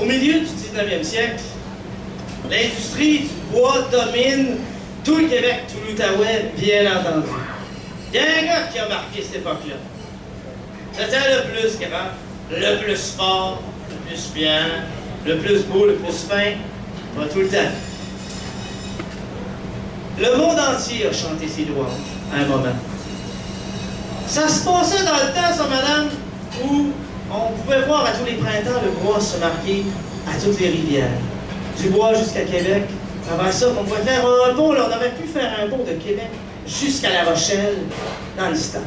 Au milieu du 19e siècle, l'industrie du bois domine tout le Québec, tout l'Outaouais, bien entendu. Il y a un gars qui a marqué cette époque-là. C'était le plus grand, le plus fort, le plus bien, le plus beau, le plus fin, pas tout le temps. Le monde entier a chanté ses louanges à un moment. Ça se passait dans le temps, ça, madame, où on pouvait voir à tous les printemps le bois se marquer à toutes les rivières. Du bois jusqu'à Québec. Avant ça, on pouvait faire un pont, là, on aurait pu faire un pont de Québec jusqu'à La Rochelle dans le stade.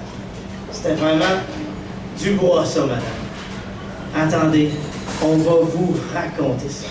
C'était vraiment du bois, ça, madame. Attendez, on va vous raconter ça.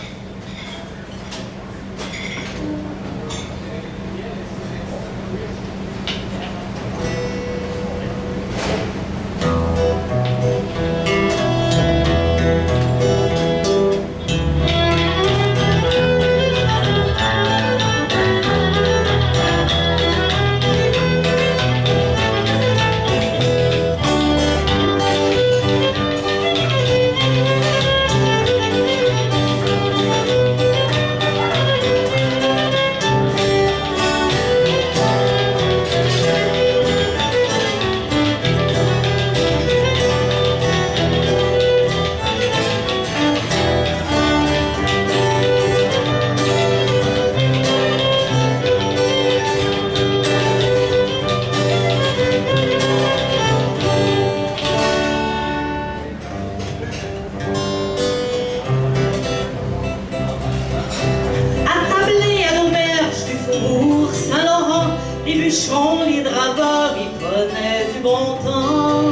Les draveurs y prenaient du bon temps.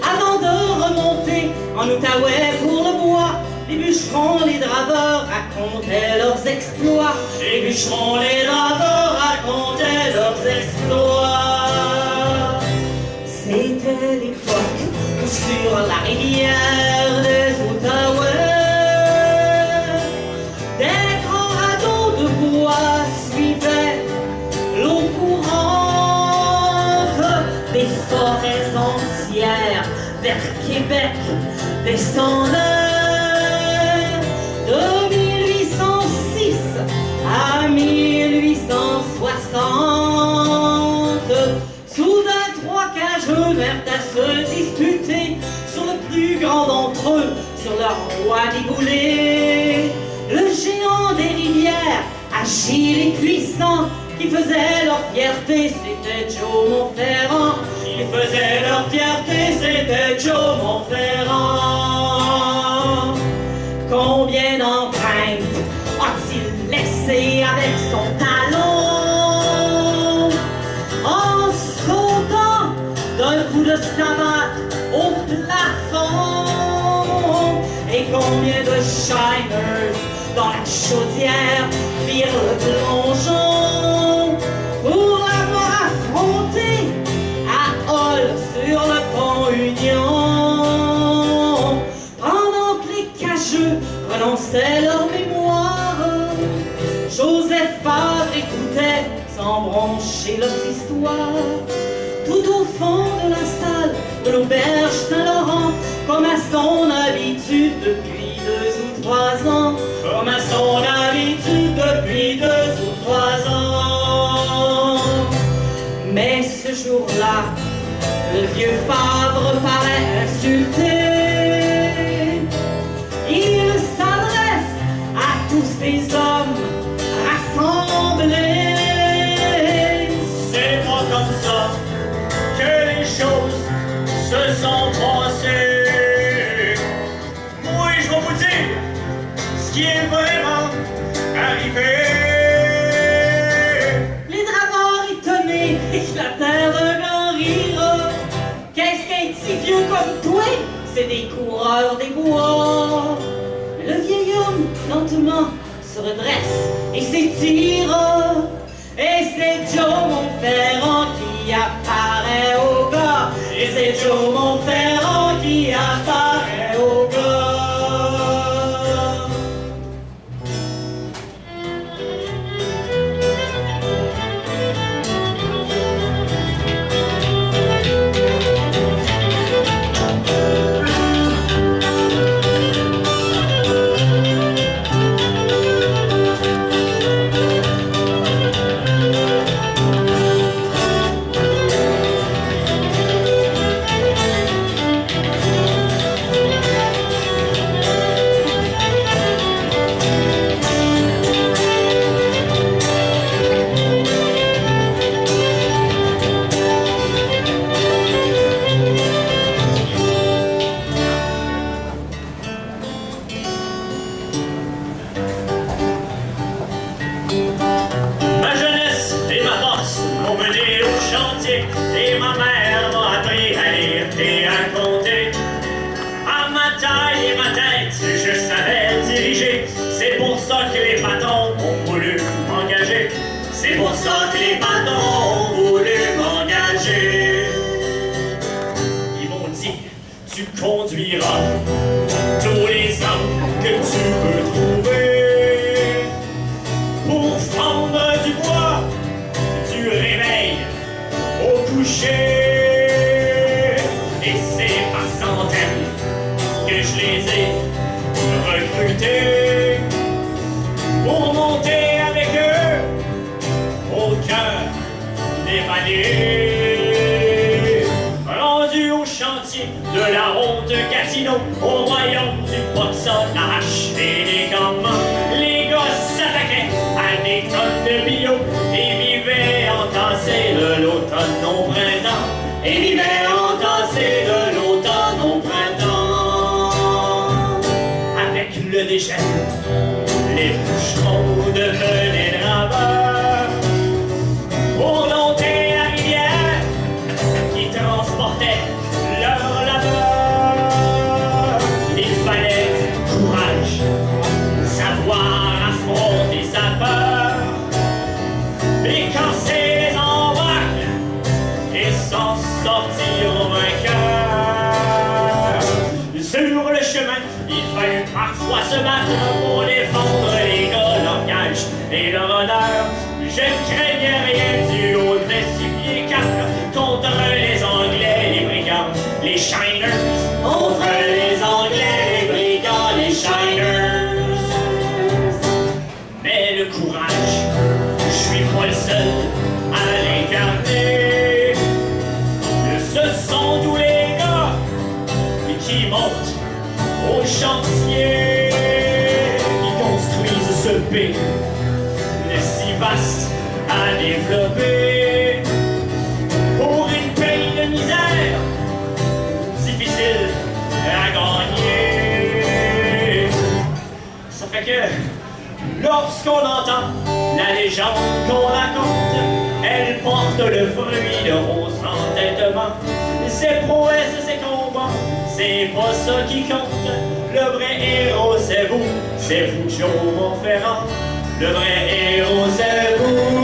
Avant de remonter en Outaouais pour le bois, les bûcherons, les draveurs racontaient leurs exploits. Les bûcherons, les draveurs racontaient leurs exploits. C'était l'époque où sur la rivière des Outaouais, des grands radeaux de bois suivaient l'eau courante des forêts entières vers Québec descendaient. De 1806 à 1860, soudain trois cageux vinrent à se disputer sur le plus grand d'entre eux, sur leur roi déboulé. Le géant des rivières, agile et puissant, qui faisait leur fierté, c'était Joe Montferrand. Qui faisait leur fierté, c'était Joe Montferrand. Combien d'empreintes a-t-il laissé avec son talon, en sautant d'un coup de savate au plafond? Et combien de shiners dans la chaudière firent le plongeon pour l'avoir affronté à Hall sur le pont Union? Pendant que les cageux renonçaient leur mémoire, Joseph Favre écoutait sans broncher leurs histoires. Tout au fond de la salle de l'auberge Saint-Laurent, comme à son habitude depuis 2 ou 3 ans, comme à son habitude depuis 2 ou 3 ans. Mais ce jour-là, le vieux Favre paraît insulté. Il s'adresse à tous ces hommes rassemblés. C'est pas comme ça que les choses se sont passées. Moi, je vais vous dire ce qui est vraiment arrivé. Les draveurs étonnés éclatèrent d'un grand rire. Qu'est-ce qu'un petit vieux comme toi? C'est des coureurs des bois. Le vieil homme, lentement, se redresse et s'étire. Et c'est Joe Montferrand qui apparaît au gars. Et c'est Joe Montferrand qui apparaît au gars. chantier et ma mère m'a appris à lire et à compter. À ma taille et ma tête, je savais diriger. C'est pour ça que les patrons ont voulu m'engager. C'est pour ça que les patrons ont voulu m'engager. Ils m'ont dit, tu conduiras tous les hommes que tu peux trouver pour fendre du bois du réveil au coucher. Et c'est par centaines que je les ai recrutés pour monter avec eux au cœur des paliers. Rendu au chantier de la honte Gatineau, au royaume du boxonnage et des gamins, les gosses s'attaquaient à des tonnes de bio et vivaient entassés de l'automne au printemps. Et vivaient entassés de l'automne au printemps. Avec le dégel, les boucherons devenaient draveurs pour dompter la rivière qui transportait leur labeur. Il fallait du courage, savoir affronter sa peur et casser les embarques et s'en sortir vainqueur. Sur le chemin, il fallut parfois se battre pour défendre les gars, leur gage et leur honneur. Je ne craignais rien du haut de mes 6 pieds 4 contre les Anglais, les brigands, les Shiners. Contre les Anglais, les brigands, les Shiners. Mais le courage, je suis pas le seul à l'incarner. Ce sont tous les gars qui montent au chantier, qui construisent ce pays si vaste à développer pour une paye de misère difficile à gagner. Ça fait que lorsqu'on entend la légende qu'on raconte, elle porte le fruit de vos entêtements. Ses prouesses, ses combats, c'est pas ça qui compte. Le vrai héros, c'est vous Joe Montferrand. Le vrai héros, c'est vous.